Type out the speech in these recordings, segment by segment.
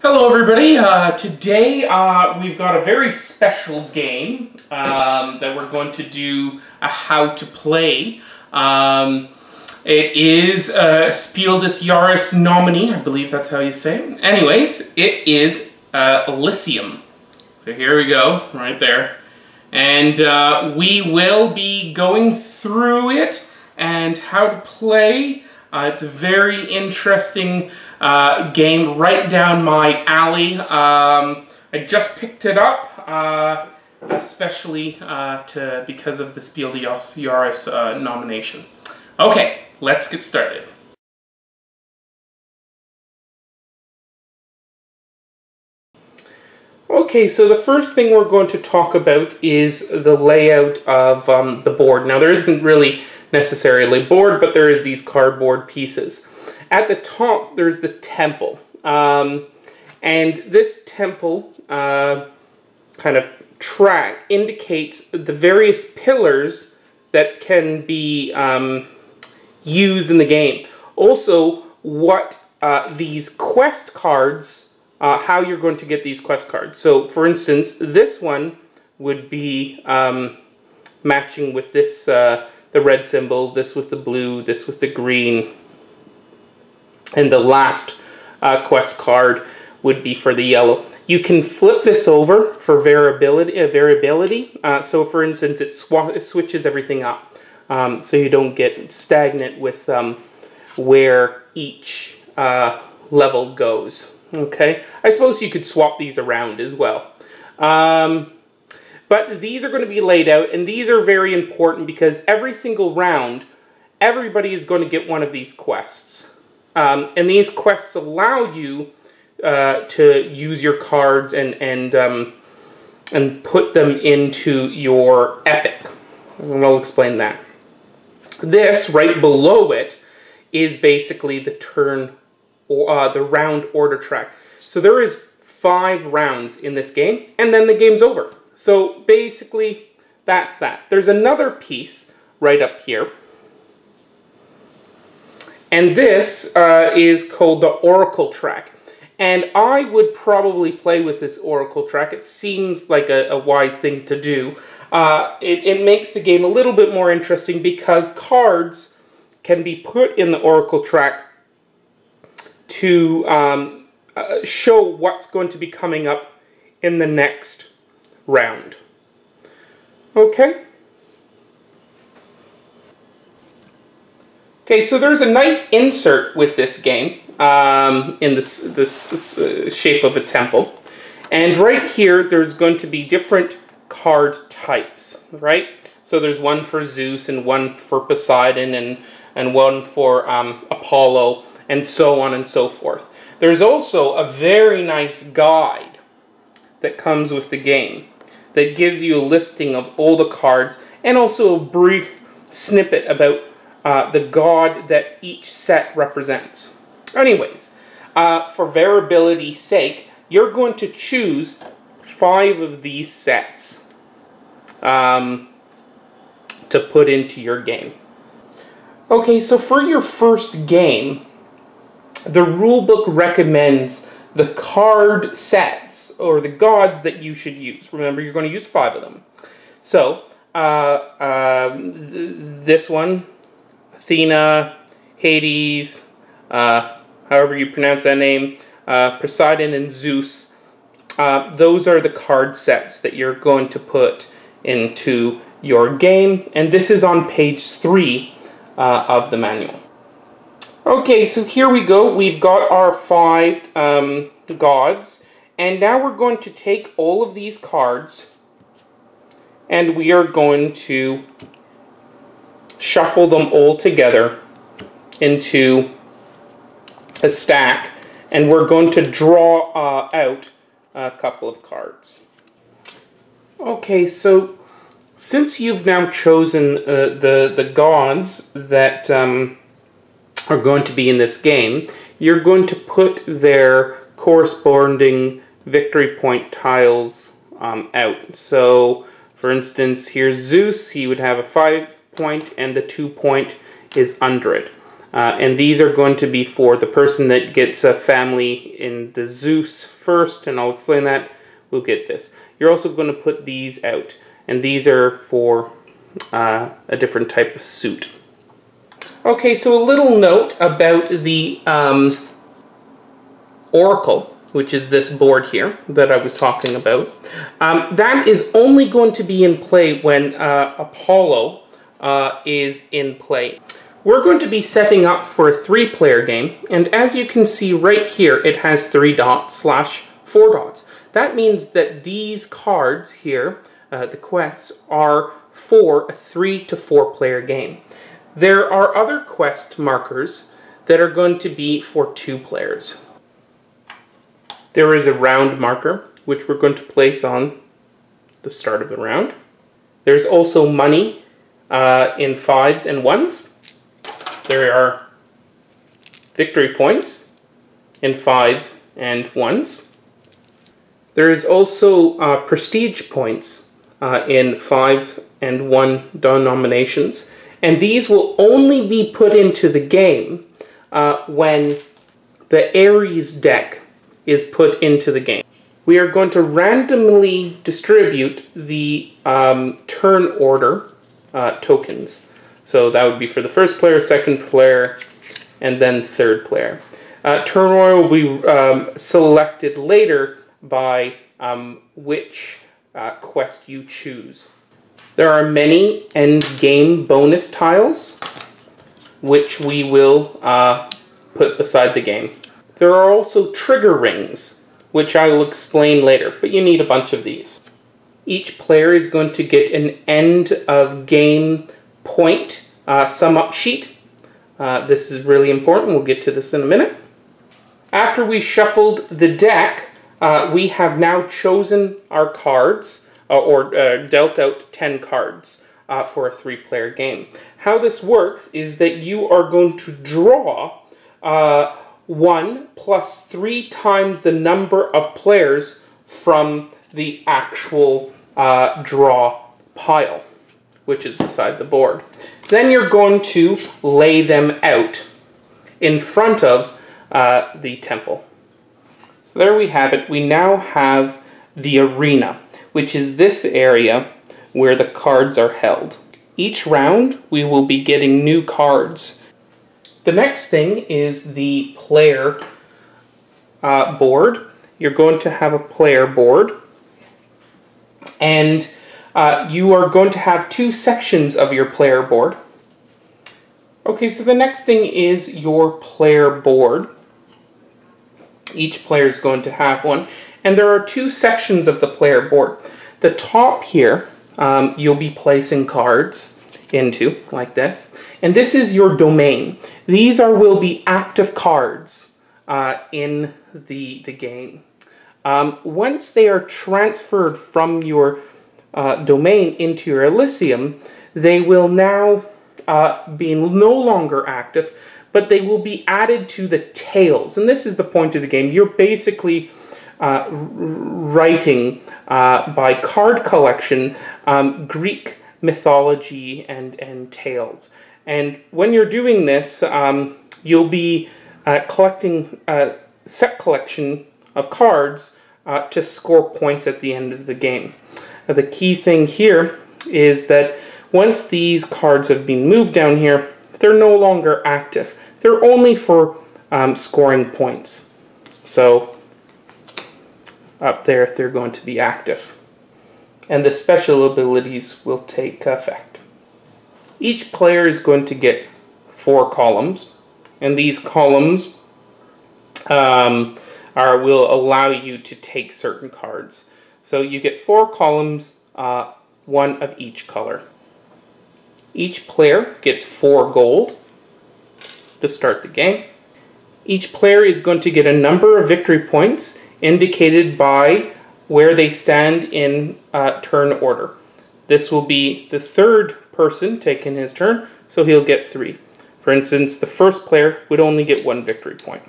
Hello everybody, today we've got a very special game that we're going to do a how to play. It is a Spiel des Jahres nominee, I believe that's how you say it. Anyways, it is Elysium. So here we go, right there. And we will be going through it and how to play. It's a very interesting game, right down my alley. I just picked it up, especially because of the Spiel des Jahres nomination. Okay, let's get started. Okay, so the first thing we're going to talk about is the layout of the board. Now, there isn't really necessarily a board, but there is these cardboard pieces. At the top, there's the temple. And this temple kind of track indicates the various pillars that can be used in the game. Also, what these quest cards, how you're going to get these quest cards. So, for instance, this one would be matching with this, the red symbol, this with the blue, this with the green. And the last quest card would be for the yellow. You can flip this over for variability. So, for instance, it switches everything up, so you don't get stagnant with where each level goes. Okay, I suppose you could swap these around as well. But these are going to be laid out, and these are very important because every single round, everybody is going to get one of these quests. And these quests allow you to use your cards and put them into your epic. And I'll explain that. This, right below it, is basically the the round order track. So there is 5 rounds in this game, and then the game's over. So basically, that's that. There's another piece right up here. And this is called the Oracle track. And I would probably play with this Oracle track. It seems like a wise thing to do. It makes the game a little bit more interesting because cards can be put in the Oracle track to show what's going to be coming up in the next round. Okay? Okay, so there's a nice insert with this game in this shape of a temple. And right here, there's going to be different card types, right? So there's one for Zeus and one for Poseidon and one for Apollo and so on and so forth. There's also a very nice guide that comes with the game that gives you a listing of all the cards and also a brief snippet about the god that each set represents. Anyways, for variability's sake, you're going to choose 5 of these sets to put into your game. Okay, so for your first game, the rulebook recommends the card sets, or the gods that you should use. Remember, you're going to use 5 of them. So, this one, Athena, Hades, however you pronounce that name, Poseidon and Zeus, those are the card sets that you're going to put into your game. And this is on page 3 of the manual. Okay, so here we go. We've got our 5 gods, and now we're going to take all of these cards and we are going to shuffle them all together into a stack, and we're going to draw out a couple of cards. Okay, so since you've now chosen the gods that are going to be in this game, you're going to put their corresponding victory point tiles out. So, for instance, here's Zeus. He would have a 5 point, and the 2 point is under it. And these are going to be for the person that gets a family in the Zeus first, and I'll explain that. We'll get this. You're also going to put these out, and these are for a different type of suit. Okay, so a little note about the Oracle, which is this board here that I was talking about. That is only going to be in play when Apollo is in play. We're going to be setting up for a 3-player game, and as you can see right here, it has 3 dots / 4 dots. That means that these cards here, the quests, are for a 3 to 4 player game. There are other quest markers that are going to be for 2 players. There is a round marker, which we're going to place on the start of the round. There's also money in 5s and 1s. There are victory points in 5s and 1s. There is also prestige points in 5 and 1 denominations. And these will only be put into the game when the Ares deck is put into the game. We are going to randomly distribute the turn order tokens. So that would be for the first player, second player, and then third player. Turn order will be selected later by which quest you choose. There are many end game bonus tiles, which we will put beside the game. There are also trigger rings, which I will explain later, but you need a bunch of these. Each player is going to get an end of game point sum up sheet. This is really important. We'll get to this in a minute. After we shuffled the deck, we have now chosen our cards, or dealt out 10 cards for a 3-player game. How this works is that you are going to draw 1 plus 3 times the number of players from the actual draw pile, which is beside the board. Then you're going to lay them out in front of the temple. So there we have it. We now have the arena, which is this area where the cards are held. Each round, we will be getting new cards. The next thing is the player board. You're going to have a player board, and you are going to have 2 sections of your player board. Okay, so the next thing is your player board. Each player is going to have one, and there are 2 sections of the player board. The top here, you'll be placing cards into, like this, and this is your domain. These will be active cards in the game. Once they are transferred from your domain into your Elysium, they will now be no longer active, but they will be added to the tails. And this is the point of the game. You're basically writing by card collection Greek mythology and tales. And when you're doing this, you'll be collecting a set collection of cards to score points at the end of the game. Now, the key thing here is that once these cards have been moved down here, they're no longer active. They're only for scoring points. So up there, they're going to be active. And the special abilities will take effect. Each player is going to get 4 columns, and these columns will allow you to take certain cards. So you get 4 columns, 1 of each color. Each player gets 4 gold to start the game. Each player is going to get a number of victory points indicated by where they stand in turn order. This will be the 3rd person taking his turn, so he'll get 3. For instance, the first player would only get 1 victory point.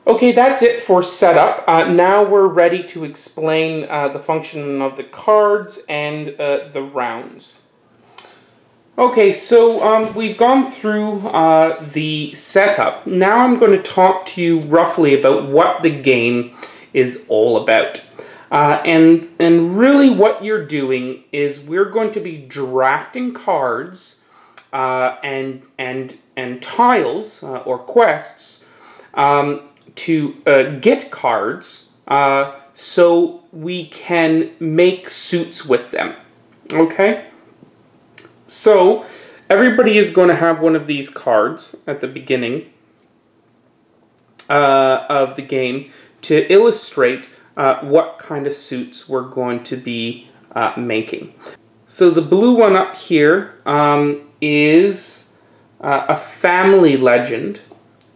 Okay, that's it for setup. Now we're ready to explain the function of the cards and the rounds. Okay, so we've gone through the setup. Now I'm going to talk to you roughly about what the game is all about. And really what you're doing is we're going to be drafting cards and tiles or quests to get cards so we can make suits with them. Okay? So, everybody is going to have one of these cards at the beginning of the game to illustrate what kind of suits we're going to be making. So the blue one up here is a family legend,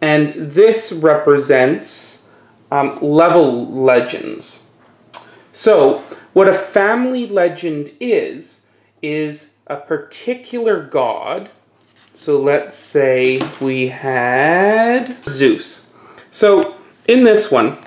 and this represents level legends. So, what a family legend is a particular god. So let's say we had Zeus. So in this one,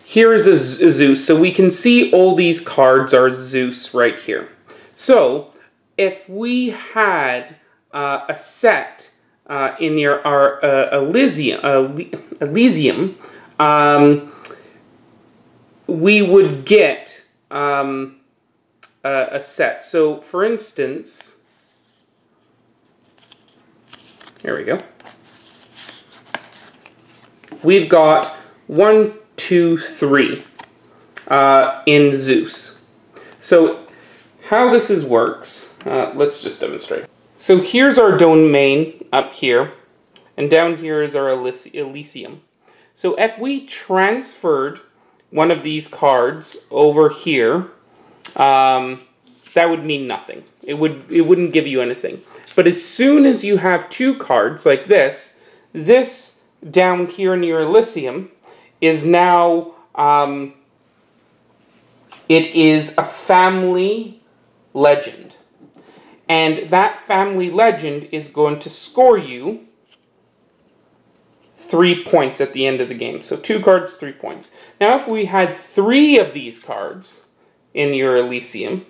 here is a Zeus. So we can see all these cards are Zeus right here. So if we had a set in our Elysium, we would get a set. So, for instance, here we go. We've got 1, 2, 3 in Zeus. So, how this works, let's just demonstrate. So here's our domain up here, and down here is our Elysium. So if we transferred one of these cards over here, that would mean nothing. It wouldn't give you anything. But as soon as you have two cards like this down here in your Elysium is now it is a family legend. And that family legend is going to score you 3 points at the end of the game. So 2 cards, 3 points. Now if we had 3 of these cards in your Elysium,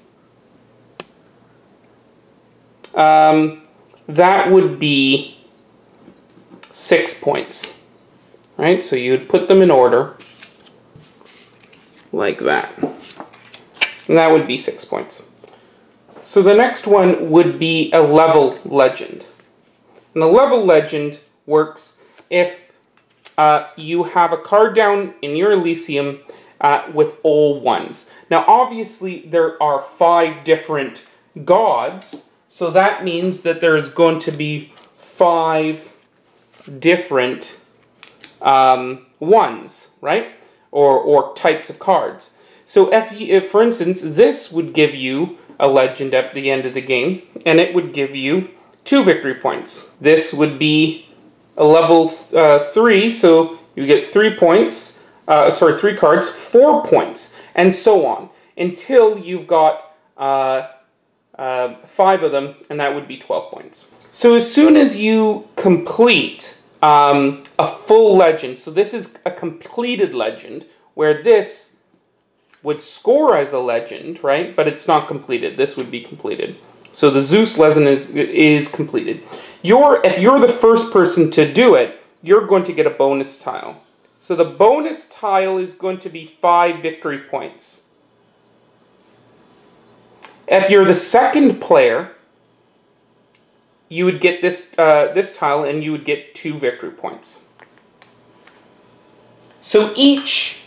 that would be 6 points. Right? So you would put them in order like that. And that would be 6 points. So the next one would be a level legend. And a level legend works if you have a card down in your Elysium with all ones. Now obviously there are 5 different gods, so that means that there is going to be 5 different ones, right? Or types of cards. So if for instance, this would give you a legend at the end of the game, and it would give you 2 victory points. This would be a level 3, so you get 3 points, 3 cards, 4 points, and so on, until you've got 5 of them, and that would be 12 points. So as soon as you complete a full legend, so this is a completed legend, where this would score as a legend, right? But it's not completed. This would be completed. So the Zeus legend is completed. If you're the first person to do it, you're going to get a bonus tile. So the bonus tile is going to be 5 victory points. If you're the second player, you would get this tile, and you would get 2 victory points. So each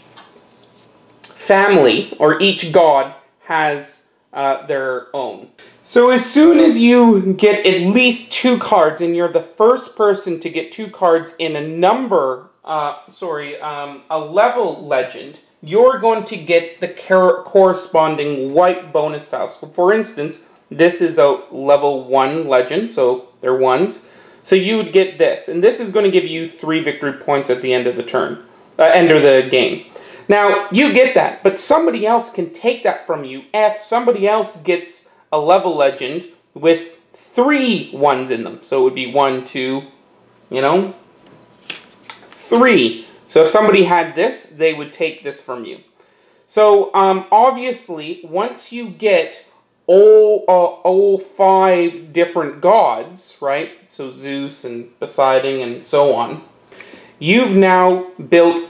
family, or each god, has their own. So as soon as you get at least 2 cards, and you're the first person to get 2 cards in a level legend, you're going to get the corresponding white bonus tiles. So for instance, this is a level 1 legend, so they're 1s. So you would get this, and this is going to give you 3 victory points at the end of the turn, end of the game. Now, you get that, but somebody else can take that from you if somebody else gets a level legend with 3 1s in them. So it would be 1, 2, 3. So if somebody had this, they would take this from you. So obviously, once you get all 5 different gods, right? So Zeus and Poseidon and so on. You've now built,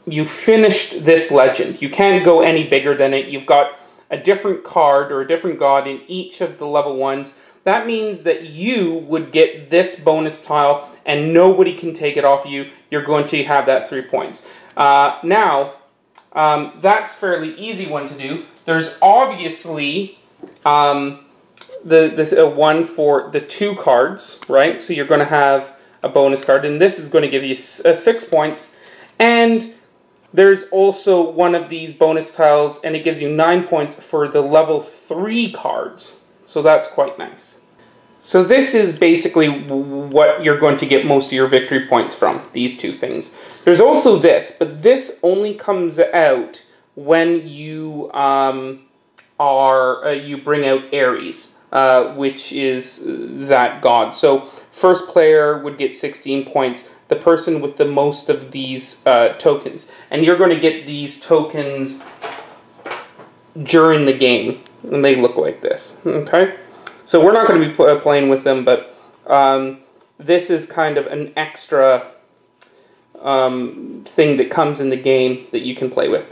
you finished this legend. You can't go any bigger than it. You've got a different card or a different god in each of the level 1s. That means that you would get this bonus tile and nobody can take it off you. You're going to have that 3 points. Now, that's fairly easy one to do. There's obviously this one for the 2 cards, right? So you're going to have a bonus card, and this is going to give you 6 points. And there's also one of these bonus tiles, and it gives you 9 points for the level 3 cards. So that's quite nice. So this is basically what you're going to get most of your victory points from, these 2 things. There's also this, but this only comes out when you you bring out Ares, which is that god. So first player would get 16 points, the person with the most of these tokens. And you're going to get these tokens during the game, and they look like this, okay? So we're not going to be playing with them, but this is kind of an extra thing that comes in the game that you can play with.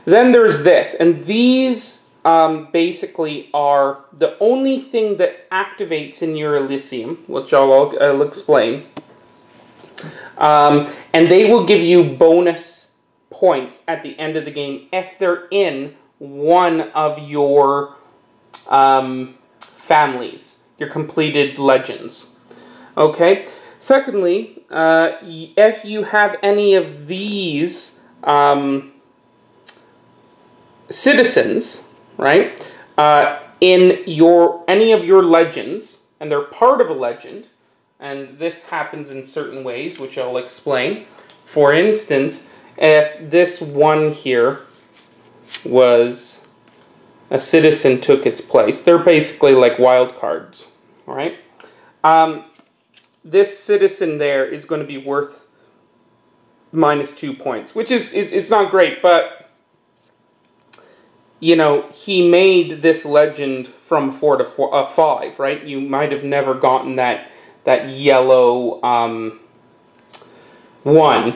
Then there's this, and these basically are the only thing that activates in your Elysium, which I'll explain. And they will give you bonus points at the end of the game if they're in one of your families, your completed legends. Okay? Secondly, if you have any of these citizens, right, in any of your legends, and they're part of a legend, and this happens in certain ways, which I'll explain. For instance, if this one here was a citizen took its place, they're basically like wild cards, all right? This citizen there is going to be worth -2 points, which is, it's not great, but, you know, he made this legend from 4 to 5, right? You might have never gotten that yellow one,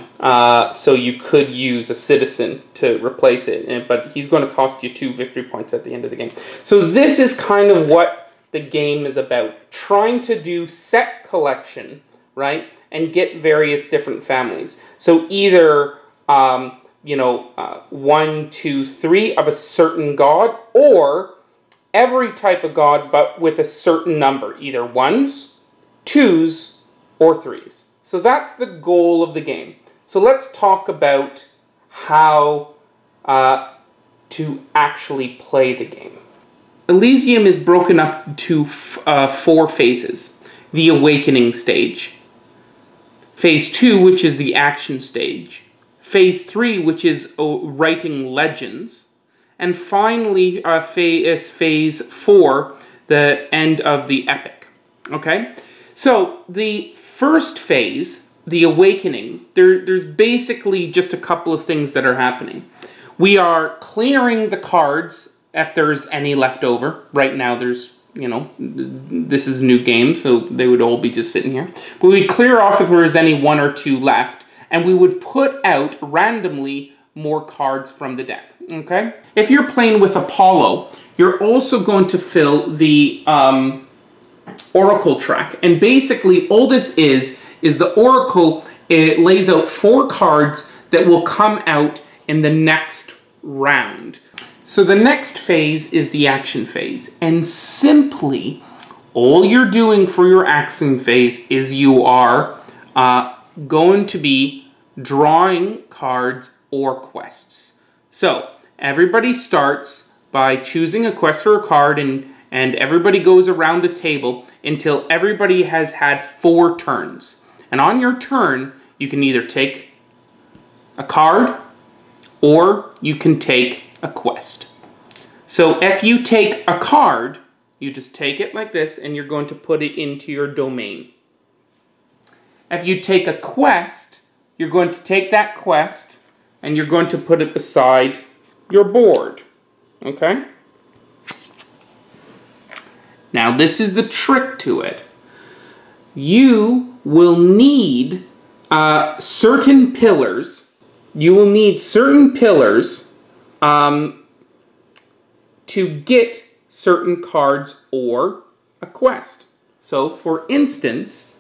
so you could use a citizen to replace it, but he's going to cost you 2 victory points at the end of the game. So this is kind of what the game is about, trying to do set collection, right, and get various different families. So either, you know, 1, 2, 3 of a certain god, or every type of god, but with a certain number, either 1s, 2s, or 3s. So that's the goal of the game. So let's talk about how to actually play the game. Elysium is broken up to 4 phases. The awakening stage. Phase 2, which is the action stage. Phase 3, which is writing legends. And finally, phase 4, the end of the epic. Okay? So the first phase, the awakening, there's basically just a couple of things that are happening. We are clearing the cards if there's any left over. Right now there's, you know, this is a new game, so they would all be just sitting here. But we'd clear off if there was any 1 or 2 left, and we would put out randomly more cards from the deck, okay? If you're playing with Apollo, you're also going to fill the Oracle track. And basically all this is the Oracle, it lays out 4 cards that will come out in the next round. So the next phase is the action phase. And simply, all you're doing for your action phase is you are going to be drawing cards or quests. So everybody starts by choosing a quest or a card, and everybody goes around the table until everybody has had 4 turns. And on your turn, you can either take a card or you can take a quest. So if you take a card, you just take it like this and you're going to put it into your domain. If you take a quest, you're going to take that quest and you're going to put it beside your board. Okay? Now, this is the trick to it. You will need certain pillars. You will need certain pillars to get certain cards or a quest. So, for instance,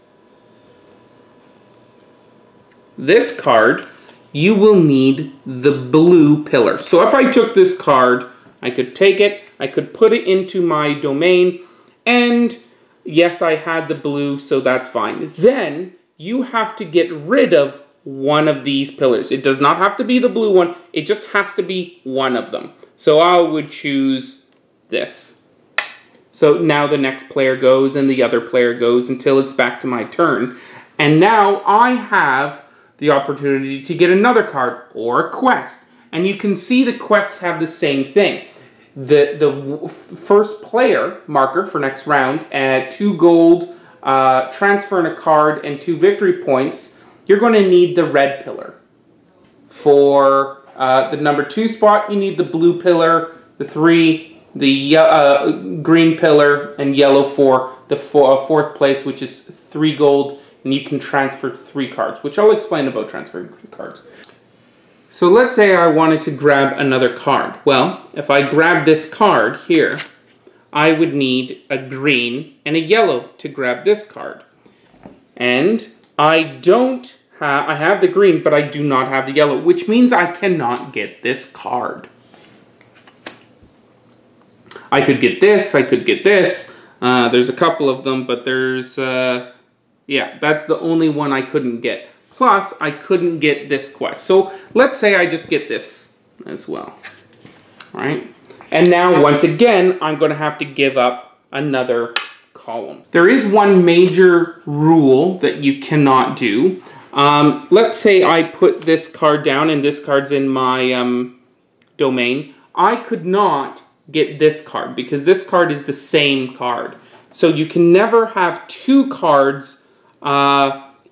this card, you will need the blue pillar. So if I took this card, I could take it, I could put it into my domain, and yes, I had the blue, so that's fine. Then you have to get rid of one of these pillars. It does not have to be the blue one, it just has to be one of them. So I would choose this. So now the next player goes and the other player goes until it's back to my turn. And now I have the opportunity to get another card or a quest. And you can see the quests have the same thing. The first player marker for next round, 2 gold, transferring a card, and 2 victory points, you're going to need the red pillar. For the number 2 spot, you need the blue pillar, the 3, the green pillar, and yellow for the 4th place, which is 3 gold, and you can transfer 3 cards, which I'll explain about transferring cards. So let's say I wanted to grab another card. Well, if I grab this card here, I would need a green and a yellow to grab this card. And I have the green, but I do not have the yellow, which means I cannot get this card. I could get this, I could get this. There's a couple of them, but there's, yeah, that's the only one I couldn't get. Plus, I couldn't get this quest. So let's say I just get this as well. All right? And now, once again, I'm going to have to give up another column. There is one major rule that you cannot do. Let's say I put this card down and this card's in my domain. I could not get this card because this card is the same card. So you can never have 2 cards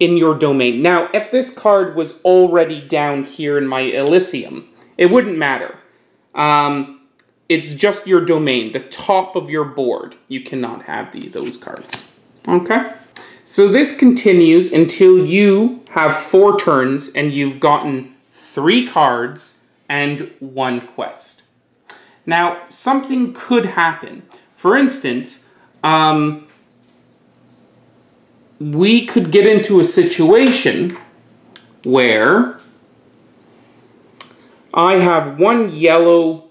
in your domain. Now, if this card was already down here in my Elysium, it wouldn't matter. It's just your domain, the top of your board. You cannot have those cards. Okay? So this continues until you have 4 turns and you've gotten 3 cards and 1 quest. Now, something could happen. For instance, we could get into a situation where I have 1 yellow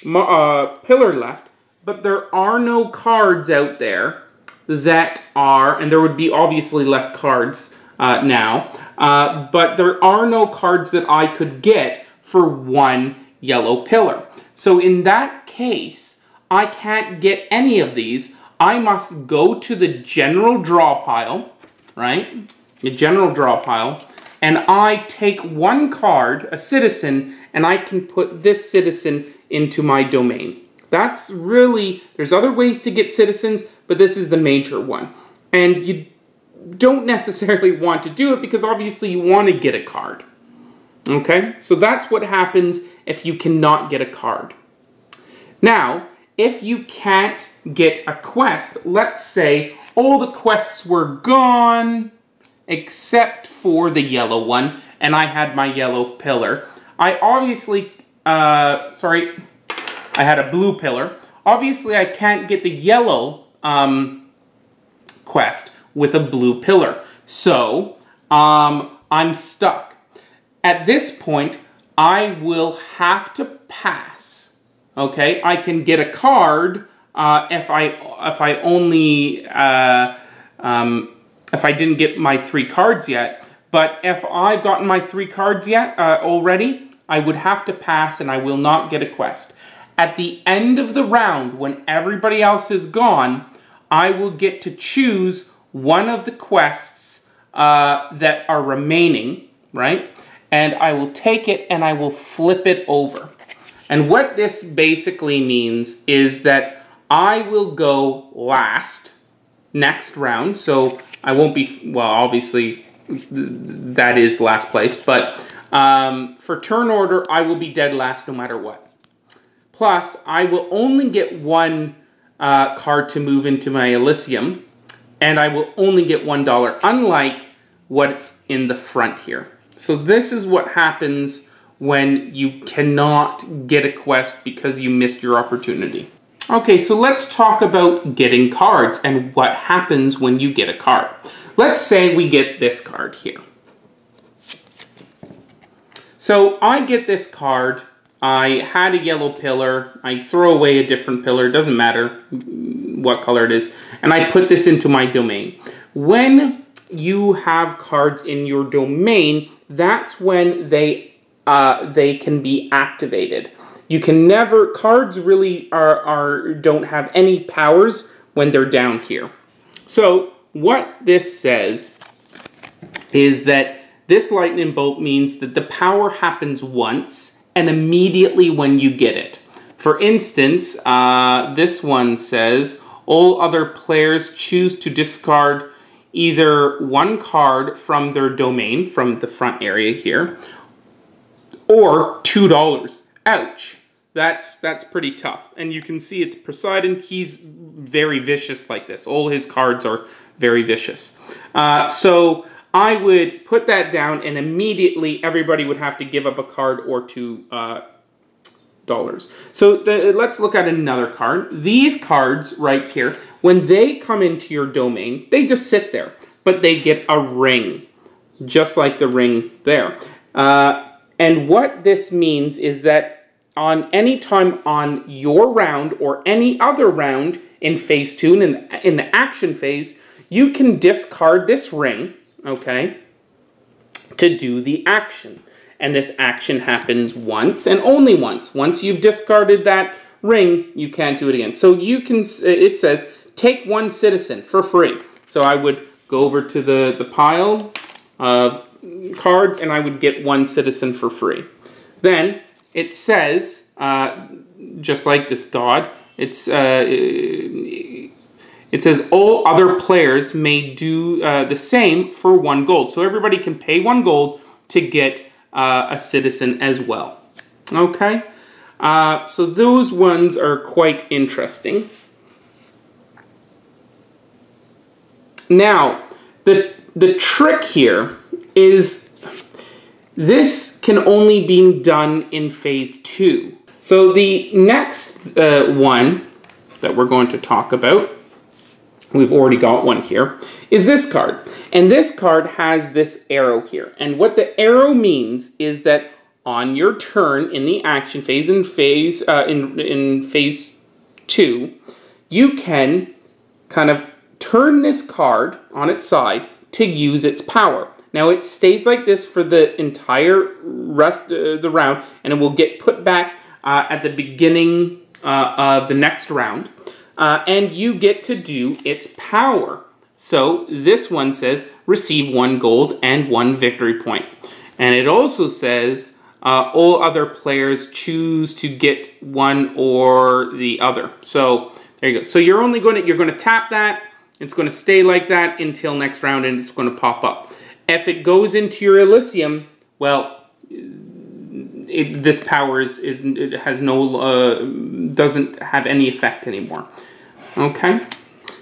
pillar left, but there are no cards out there that are, and there would be obviously less cards now, but there are no cards that I could get for 1 yellow pillar. So in that case, I can't get any of these. I must go to the general draw pile, right? The general draw pile, and I take 1 card, a citizen, and I can put this citizen into my domain. That's really, there's other ways to get citizens, but this is the major one. And you don't necessarily want to do it because obviously you want to get a card. Okay, so that's what happens if you cannot get a card. Now, if you can't get a quest, let's say all the quests were gone except for the yellow one, and I had my yellow pillar. I obviously, I had a blue pillar. Obviously, I can't get the yellow quest with a blue pillar. So, I'm stuck. At this point, I will have to pass. Okay, I can get a card if I didn't get my 3 cards yet. But if I've gotten my 3 cards yet already, I would have to pass and I will not get a quest. At the end of the round, when everybody else is gone, I will get to choose one of the quests that are remaining, right? And I will take it and I will flip it over. And what this basically means is that I will go last next round. So I won't be, well, obviously that is last place, but for turn order, I will be dead last no matter what. Plus, I will only get 1 card to move into my Elysium, and I will only get $1, unlike what's in the front here. So this is what happens when you cannot get a quest because you missed your opportunity. Okay, so let's talk about getting cards and what happens when you get a card. Let's say we get this card here. So I get this card, I had a yellow pillar, I throw away a different pillar, it doesn't matter what color it is, and I put this into my domain. When you have cards in your domain, that's when they can be activated. You can never, cards really don't have any powers when they're down here. So what this says is that this lightning bolt means that the power happens once and immediately when you get it. For instance, this one says, all other players choose to discard either one card from their domain, from the front area here, or $2. Ouch. That's pretty tough. And you can see it's Poseidon. He's very vicious like this. All his cards are very vicious. So I would put that down and immediately everybody would have to give up a card or $2. So let's look at another card. These cards right here, when they come into your domain, they just sit there. But they get a ring, just like the ring there. And what this means is that on any time on your round or any other round in phase 2, in the action phase, you can discard this ring, okay, to do the action. And this action happens once and only once. Once you've discarded that ring, you can't do it again. So you can, it says, take one citizen for free. So I would go over to the pile of cards and I would get one citizen for free. Then it says, just like this god, it says all other players may do the same for $1. So everybody can pay $1 to get a citizen as well. Okay, so those ones are quite interesting. Now, the trick here is this can only be done in phase 2. So the next one that we're going to talk about, we've already got one here, is this card. And this card has this arrow here. And what the arrow means is that on your turn in the action phase, in phase 2, you can kind of turn this card on its side to use its power. Now it stays like this for the entire rest of the round, and it will get put back at the beginning of the next round, and you get to do its power. So this one says receive $1 and 1 victory point, and it also says all other players choose to get one or the other. So there you go. So you're going to tap that. It's going to stay like that until next round, and it's going to pop up. If it goes into your Elysium, well, this power doesn't have any effect anymore. Okay,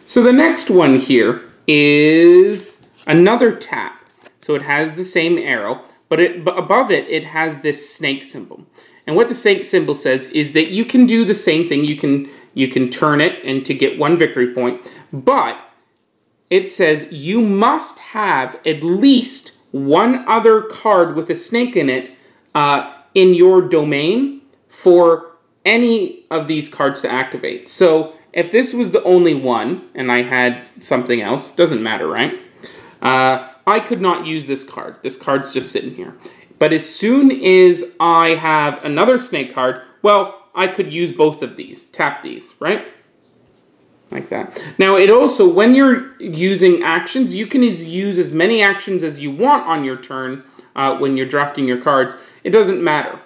so the next one here is another tap. So it has the same arrow, but above it, it has this snake symbol. And what the snake symbol says is that you can do the same thing. You can turn it and to get 1 victory point, but it says you must have at least one other card with a snake in it in your domain for any of these cards to activate. So if this was the only one and I had something else, doesn't matter, right? I could not use this card. This card's just sitting here. But as soon as I have another snake card, well, I could use both of these, tap these, right? Like that. Now, it also, when you're using actions, you can use as many actions as you want on your turn when you're drafting your cards. It doesn't matter.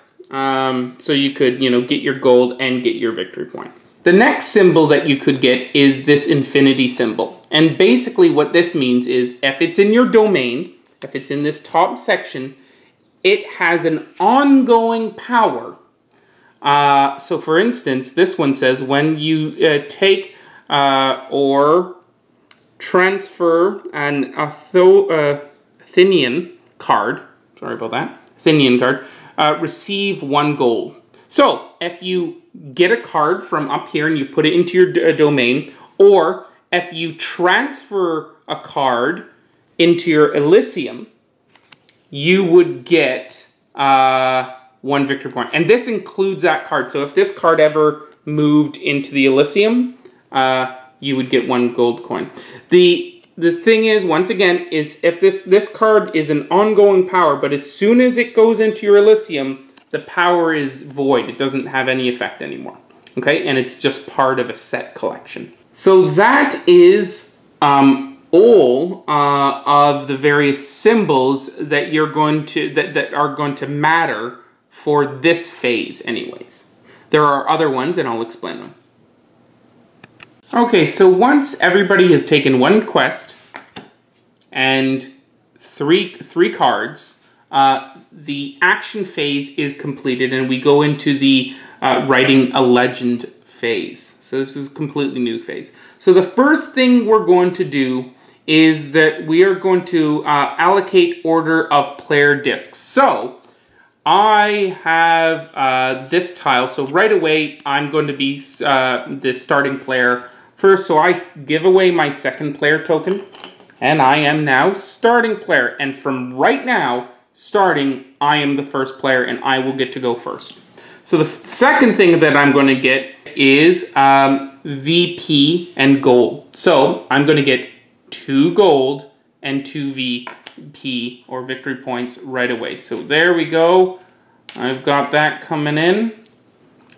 So you could, get your gold and get your victory point. The next symbol that you could get is this infinity symbol. And basically what this means is if it's in your domain, if it's in this top section, it has an ongoing power. So for instance, this one says when you take or transfer an Athenian card, sorry about that, Athenian card, receive 1 gold. So if you get a card from up here and you put it into your domain, or if you transfer a card into your Elysium, you would get 1 victory point. And this includes that card. So if this card ever moved into the Elysium, you would get 1 gold coin. The thing is, once again, is if this card is an ongoing power, but as soon as it goes into your Elysium, the power is void. It doesn't have any effect anymore. Okay, and it's just part of a set collection. So that is all of the various symbols that you're going to that are going to matter for this phase, anyways. There are other ones, and I'll explain them. Okay, so once everybody has taken 1 quest and three cards, the action phase is completed, and we go into the writing a legend phase. So this is a completely new phase. So the first thing we're going to do is that we are going to allocate order of player discs. So I have this tile, so right away I'm going to be the starting player first, so I give away my 2nd player token, and I am now starting player. And from right now, starting, I am the 1st player, and I will get to go first. So the second thing that I'm going to get is VP and gold. So I'm going to get 2 gold and 2 VP, or victory points, right away. So there we go. I've got that coming in,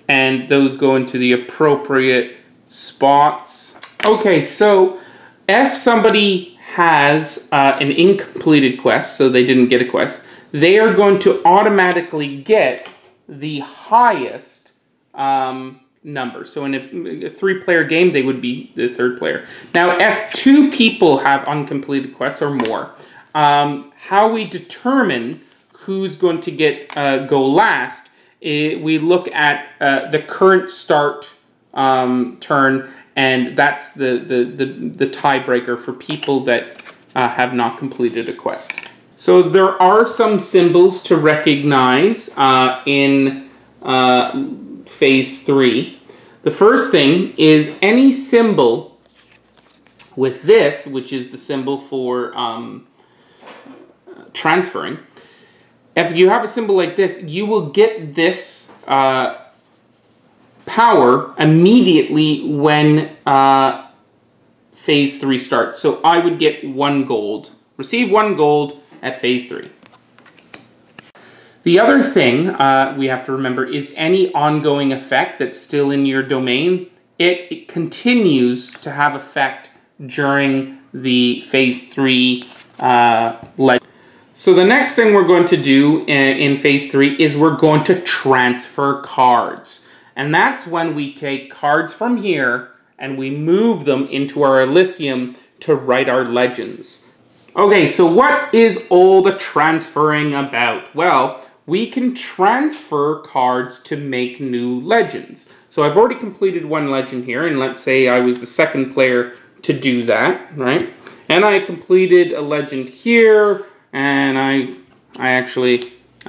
and those go into the appropriate spots. Okay, so if somebody has an incompleted quest, so they didn't get a quest, they are going to automatically get the highest number. So in a 3-player game, they would be the 3rd player. Now, if 2 people have uncompleted quests or more, how we determine who's going to get go last, we look at the current start turn, and that's the tiebreaker for people that have not completed a quest. So there are some symbols to recognize in phase 3. The first thing is any symbol with this, which is the symbol for transferring. If you have a symbol like this, you will get this power immediately when phase 3 starts. So I would get 1 gold, receive 1 gold at phase 3. The other thing we have to remember is any ongoing effect that's still in your domain, it continues to have effect during the phase 3 legend. So the next thing we're going to do in phase 3 is we're going to transfer cards. And that's when we take cards from here and we move them into our Elysium to write our legends. Okay, so what is all the transferring about? Well, we can transfer cards to make new legends. So I've already completed 1 legend here, and let's say I was the 2nd player to do that, right? And I completed a legend here, and I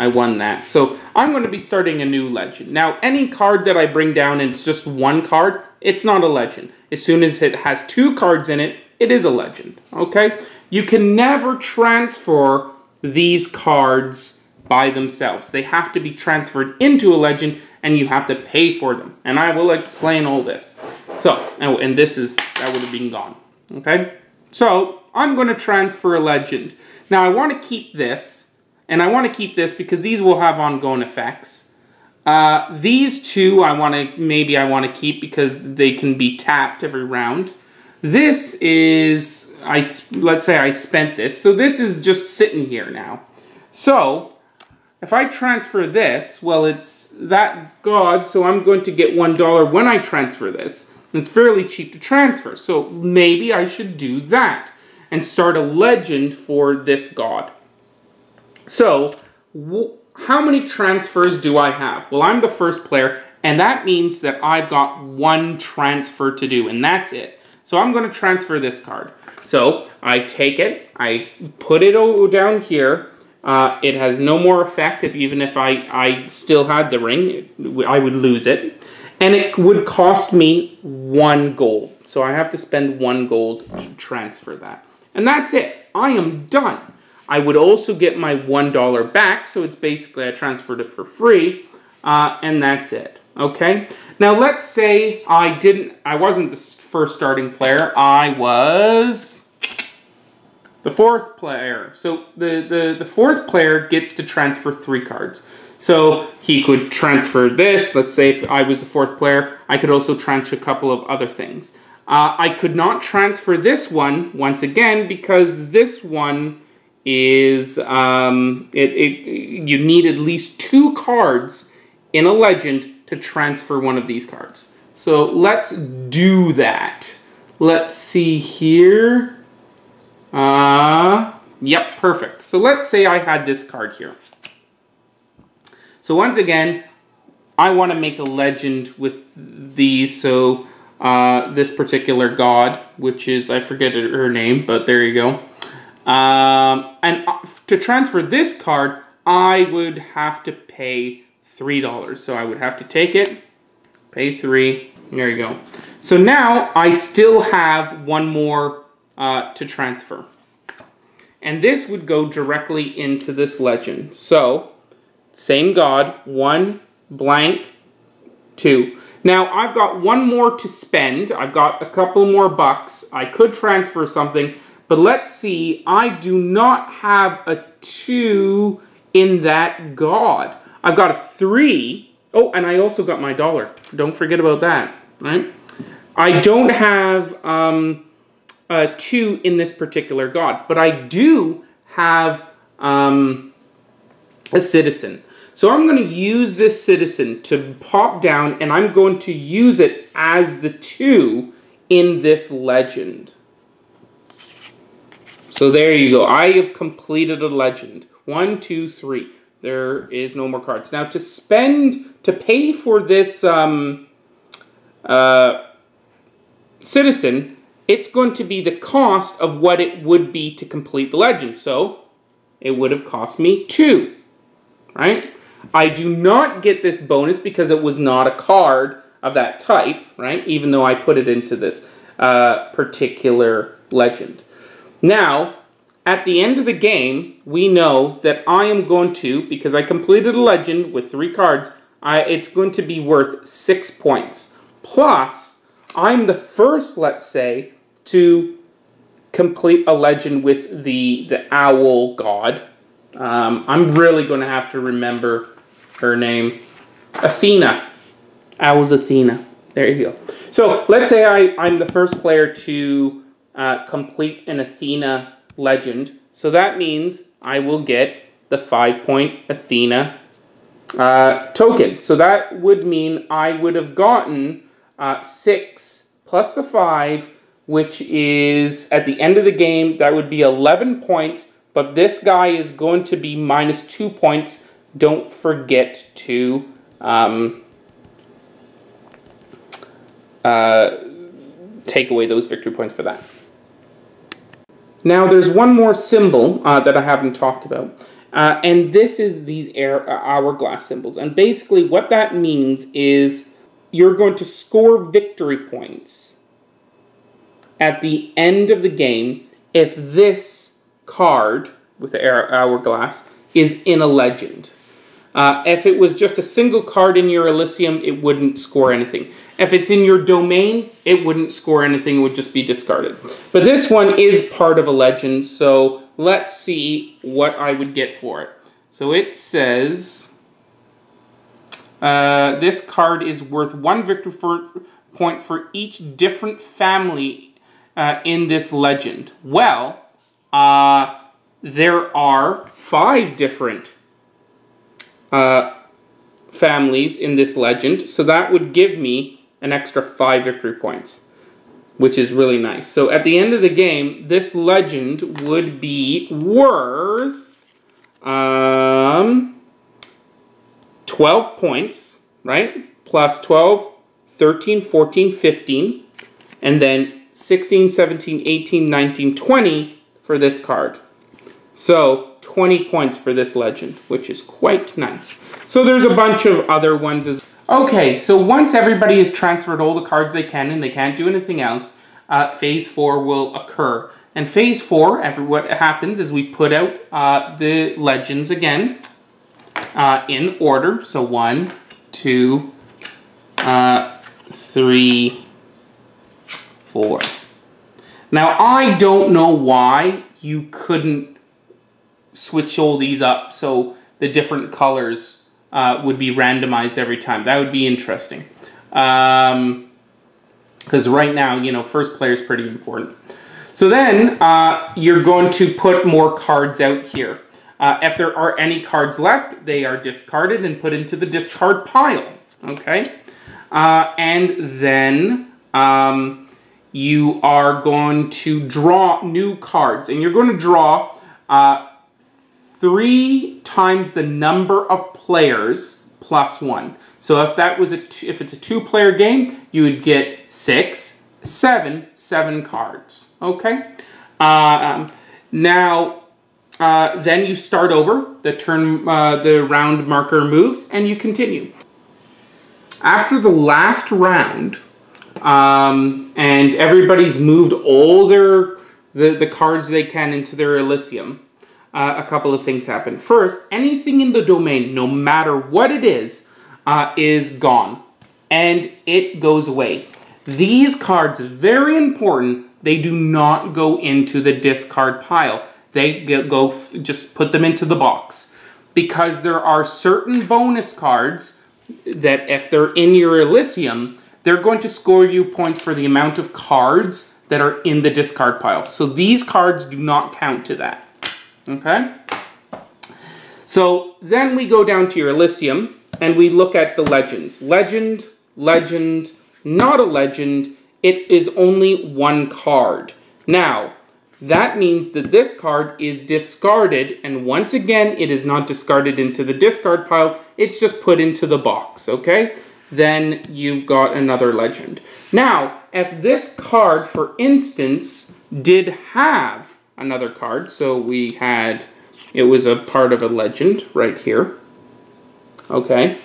won that. So I'm going to be starting a new legend. Now, any card that I bring down and it's just 1 card, it's not a legend. As soon as it has 2 cards in it, it is a legend, okay? You can never transfer these cards by themselves. They have to be transferred into a legend, and you have to pay for them. And I will explain all this. So, and this is, that would have been gone, okay? So, I'm going to transfer a legend. Now, I want to keep this, and I want to keep this because these will have ongoing effects. These 2 maybe I want to keep because they can be tapped every round. This is, let's say I spent this, so this is just sitting here now. So, if I transfer this, well, it's that god, so I'm going to get $1 when I transfer this. It's fairly cheap to transfer, so maybe I should do that and start a legend for this god. So, how many transfers do I have? Well, I'm the 1st player, And that means that I've got one transfer to do, and that's it. So I'm going to transfer this card. So I take it, I put it down here. It has no more effect. Even if I still had the ring, I would lose it. And it would cost me 1 gold. So I have to spend 1 gold to transfer that. And that's it. I am done. I would also get my $1 back. So it's basically I transferred it for free. And that's it. Okay? Now let's say I wasn't the first starting player. I was the 4th player. So the 4th player gets to transfer 3 cards. So he could transfer this. Let's say if I was the 4th player, I could also transfer a couple of other things. I could not transfer this one, once again, because this one is, you need at least 2 cards in a legend to transfer one of these cards. So let's do that. Let's see here. Yep, perfect. So let's say I had this card here. So once again, I want to make a legend with these. So this particular god, which is, I forget her name, but there you go. And to transfer this card, I would have to pay $3. So I would have to take it, pay 3. There you go. So now I still have 1 more to transfer. And this would go directly into this legend. So same god, 1 blank 2. Now I've got 1 more to spend. I've got a couple more bucks. I could transfer something, but let's see. I do not have a 2 in that god. I've got a 3. Oh, and I also got my $1. Don't forget about that, right? I don't have a 2 in this particular god, but I do have a citizen. So I'm going to use this citizen to pop down, and I'm going to use it as the 2 in this legend. So there you go. I have completed a legend. 1, 2, 3. There is no more cards. Now to pay for this citizen, it's going to be the cost of what it would be to complete the legend. So it would have cost me 2, right? I do not get this bonus because it was not a card of that type, right? Even though I put it into this particular legend. Now, at the end of the game, we know that I am going to, because I completed a legend with 3 cards, it's going to be worth 6 points. Plus, I'm the first, let's say, to complete a legend with the owl god. I'm really going to have to remember her name. Athena. Owl's Athena. There you go. So let's say I'm the first player to complete an Athena legend. So that means I will get the 5-point Athena token. So that would mean I would have gotten 6 plus the 5, which is, at the end of the game, that would be 11 points. But this guy is going to be minus 2 points. Don't forget to take away those victory points for that. Now, there's one more symbol that I haven't talked about. And this is these hourglass symbols. And basically what that means is you're going to score victory points at the end of the game if this card with the hourglass is in a legend. If it was just a single card in your Elysium, it wouldn't score anything. If it's in your domain, it wouldn't score anything. It would just be discarded. But this one is part of a legend, so let's see what I would get for it. So it says, this card is worth 1 victory point for each different family in this legend. Well, there are 5 different families in this legend, so that would give me an extra 5 victory points, which is really nice. So at the end of the game, this legend would be worth 12 points, right? plus 12, 13, 14, 15, and then 16, 17, 18, 19, 20 for this card. So 20 points for this legend, which is quite nice. So there's a bunch of other ones as well. Okay, so once everybody has transferred all the cards they can and they can't do anything else, phase 4 will occur. And phase 4, what happens is we put out the legends again in order. So 1, 2, 3, 4. Now I don't know why you couldn't switch all these up so the different colors would be randomized every time. That would be interesting. Because right now, you know, first player is pretty important. So then you're going to put more cards out here. If there are any cards left, they are discarded and put into the discard pile. Okay? And then you are going to draw new cards. And you're going to draw 3 times the number of players plus 1. So if that was if it's a 2-player game, you would get 6, 7 cards. Okay. Now, then you start over. The round marker moves, and you continue. After the last round, and everybody's moved all the cards they can into their Elysium, a couple of things happen. First, anything in the domain, no matter what it is gone, and it goes away. These cards, very important, they do not go into the discard pile. They just put them into the box. Because there are certain bonus cards that if they're in your Elysium, they're going to score you points for the amount of cards that are in the discard pile. So these cards do not count to that. Okay? So then we go down to your Elysium and we look at the legends. Legend, legend, not a legend. It is only 1 card. Now, that means that this card is discarded, and once again, it is not discarded into the discard pile. It's just put into the box, okay? Then you've got another legend. Now, if this card, for instance, did have another card, so it was a part of a legend right here, okay?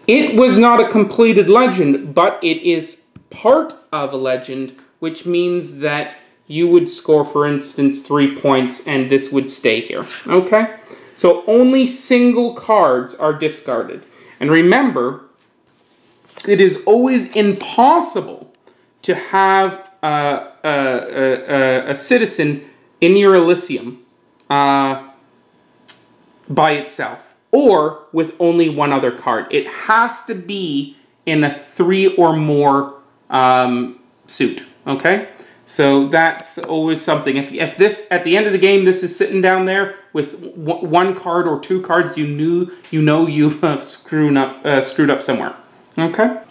It was not a completed legend, but it is part of a legend, which means that you would score, for instance, 3 points, and this would stay here, okay? So only single cards are discarded. And remember, it is always impossible to have a citizen in your Elysium by itself, or with only 1 other card. It has to be in a 3 or more suit, okay? So that's always something. If this, at the end of the game, this is sitting down there with 1 card or 2 cards, you know you've screwed up somewhere. Okay?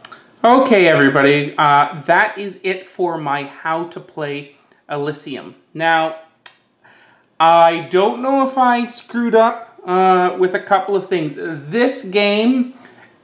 Okay, everybody. That is it for my how to play Elysium. Now, I don't know if I screwed up with a couple of things. This game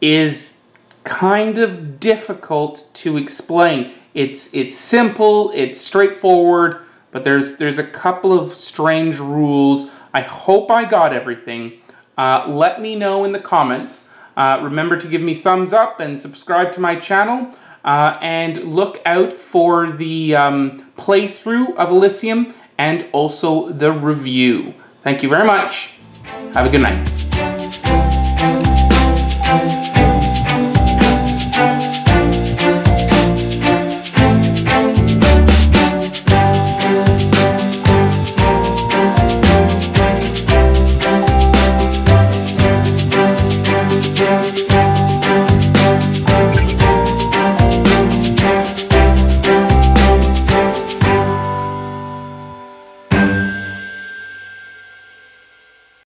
is kind of difficult to explain. It's simple, it's straightforward, but there's a couple of strange rules. I hope I got everything. Let me know in the comments. Remember to give me thumbs up and subscribe to my channel. And look out for the playthrough of Elysium and also the review. Thank you very much. Have a good night.